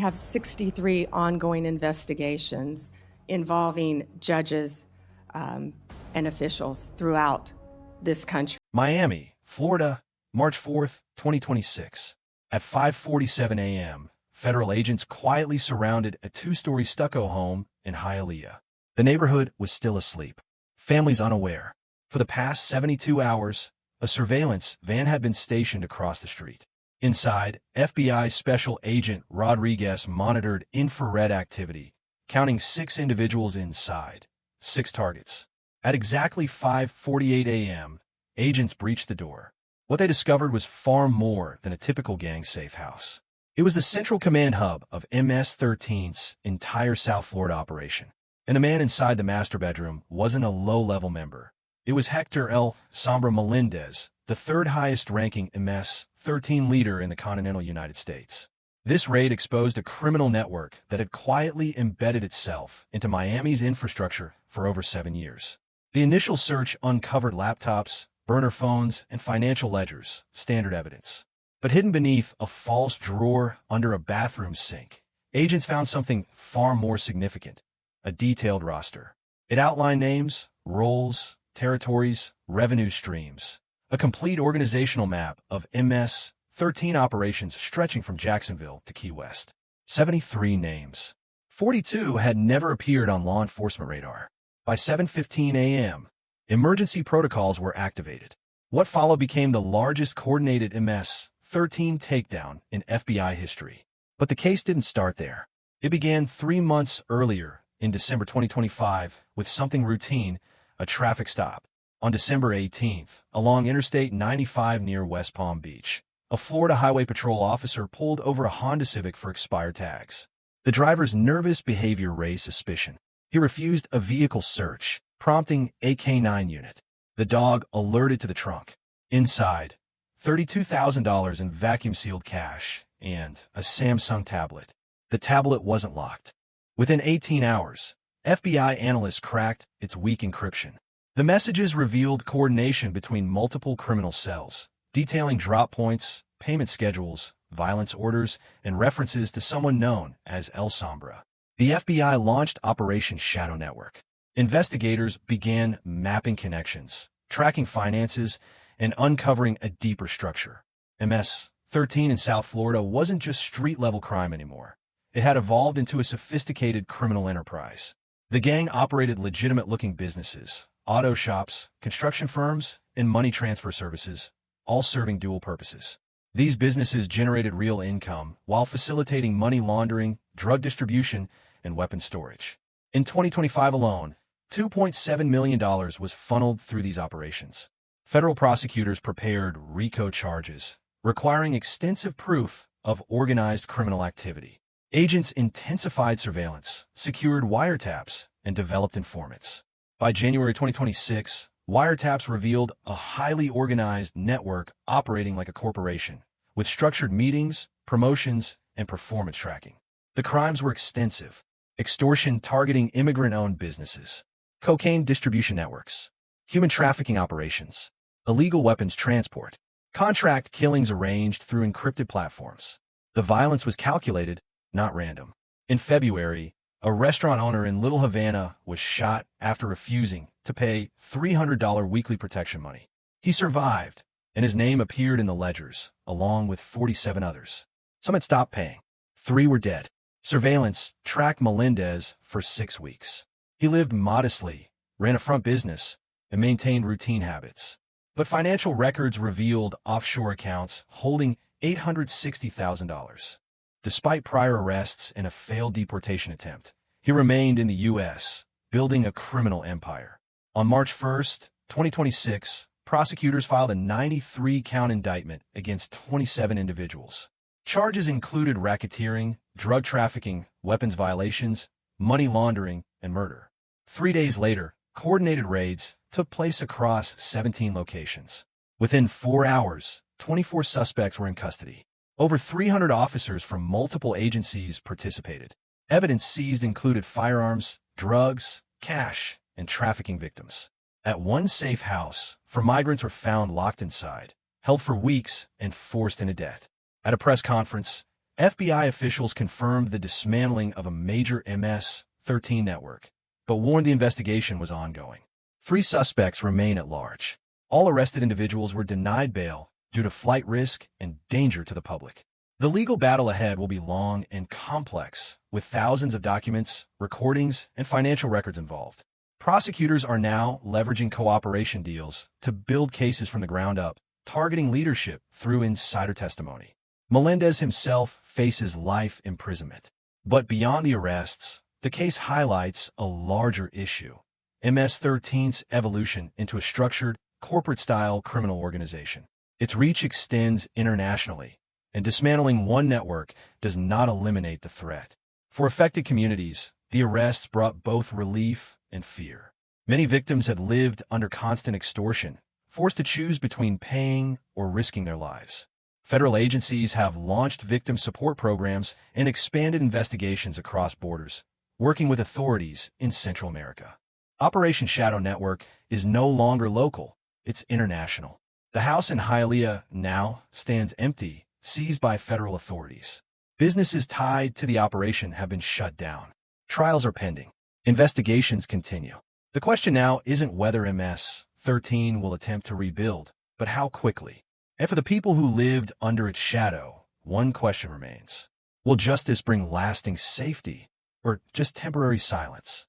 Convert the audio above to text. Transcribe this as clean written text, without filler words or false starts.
have 63 ongoing investigations involving judges and officials throughout this country. Miami, Florida, March 4th, 2026. At 5:47 a.m., federal agents quietly surrounded a two-story stucco home in Hialeah. The neighborhood was still asleep, families unaware. For the past 72 hours, a surveillance van had been stationed across the street. Inside, FBI Special Agent Rodriguez monitored infrared activity, counting 6 individuals inside, 6 targets. At exactly 5:48 a.m., agents breached the door. What they discovered was far more than a typical gang safe house. It was the central command hub of MS-13's entire South Florida operation. And the man inside the master bedroom wasn't a low-level member. It was Hector El Sombra Melendez, the third highest-ranking MS-13 leader in the continental United States. This raid exposed a criminal network that had quietly embedded itself into Miami's infrastructure for over 7 years. The initial search uncovered laptops, burner phones, and financial ledgers, standard evidence. But hidden beneath a false drawer under a bathroom sink, agents found something far more significant: a detailed roster. It outlined names, roles, territories, revenue streams, a complete organizational map of MS-13 operations stretching from Jacksonville to Key West. 73 names. 42 had never appeared on law enforcement radar. By 7:15 a.m., emergency protocols were activated. What followed became the largest coordinated MS-13 takedown in FBI history. But the case didn't start there. It began 3 months earlier, in December 2025, with something routine: a traffic stop. On December 18th, along Interstate 95 near West Palm Beach, a Florida Highway Patrol officer pulled over a Honda Civic for expired tags. The driver's nervous behavior raised suspicion. He refused a vehicle search, prompting a K-9 unit. The dog alerted to the trunk. Inside, $32,000 in vacuum-sealed cash and a Samsung tablet. The tablet wasn't locked. Within 18 hours, FBI analysts cracked its weak encryption. The messages revealed coordination between multiple criminal cells, detailing drop points, payment schedules, violence orders, and references to someone known as El Sombra. The FBI launched Operation Shadow Network. Investigators began mapping connections, tracking finances, and uncovering a deeper structure. MS-13 in South Florida wasn't just street-level crime anymore. It had evolved into a sophisticated criminal enterprise. The gang operated legitimate-looking businesses, auto shops, construction firms, and money transfer services, all serving dual purposes. These businesses generated real income while facilitating money laundering, drug distribution, and weapon storage. In 2025 alone, $2.7 million was funneled through these operations. Federal prosecutors prepared RICO charges, requiring extensive proof of organized criminal activity. Agents intensified surveillance, secured wiretaps, and developed informants. By January 2026, wiretaps revealed a highly organized network operating like a corporation, with structured meetings, promotions, and performance tracking. The crimes were extensive: extortion targeting immigrant-owned businesses, cocaine distribution networks, human trafficking operations, illegal weapons transport, contract killings arranged through encrypted platforms. The violence was calculated, not random. In February, a restaurant owner in Little Havana was shot after refusing to pay $300 weekly protection money. He survived, and his name appeared in the ledgers, along with 47 others. Some had stopped paying. 3 were dead. Surveillance tracked Melendez for 6 weeks. He lived modestly, ran a front business, and maintained routine habits. But financial records revealed offshore accounts holding $860,000. Despite prior arrests and a failed deportation attempt, he remained in the U.S., building a criminal empire. On March 1st, 2026, prosecutors filed a 93-count indictment against 27 individuals. Charges included racketeering, drug trafficking, weapons violations, money laundering, and murder. 3 days later, coordinated raids took place across 17 locations. Within 4 hours, 24 suspects were in custody. Over 300 officers from multiple agencies participated. Evidence seized included firearms, drugs, cash, and trafficking victims. At one safe house, 4 migrants were found locked inside, held for weeks, and forced into debt. At a press conference, FBI officials confirmed the dismantling of a major MS-13 network, but warned the investigation was ongoing. 3 suspects remain at large. All arrested individuals were denied bail due to flight risk and danger to the public. The legal battle ahead will be long and complex, with thousands of documents, recordings, and financial records involved. Prosecutors are now leveraging cooperation deals to build cases from the ground up, targeting leadership through insider testimony. Melendez himself faces life imprisonment. But beyond the arrests, the case highlights a larger issue: MS-13's evolution into a structured, corporate-style criminal organization. Its reach extends internationally, and dismantling one network does not eliminate the threat. For affected communities, the arrests brought both relief and fear. Many victims had lived under constant extortion, forced to choose between paying or risking their lives. Federal agencies have launched victim support programs and expanded investigations across borders, working with authorities in Central America. Operation Shadow Network is no longer local, it's international. The house in Hialeah now stands empty, seized by federal authorities. Businesses tied to the operation have been shut down. Trials are pending. Investigations continue. The question now isn't whether MS-13 will attempt to rebuild, but how quickly. And for the people who lived under its shadow, one question remains: will justice bring lasting safety, or just temporary silence?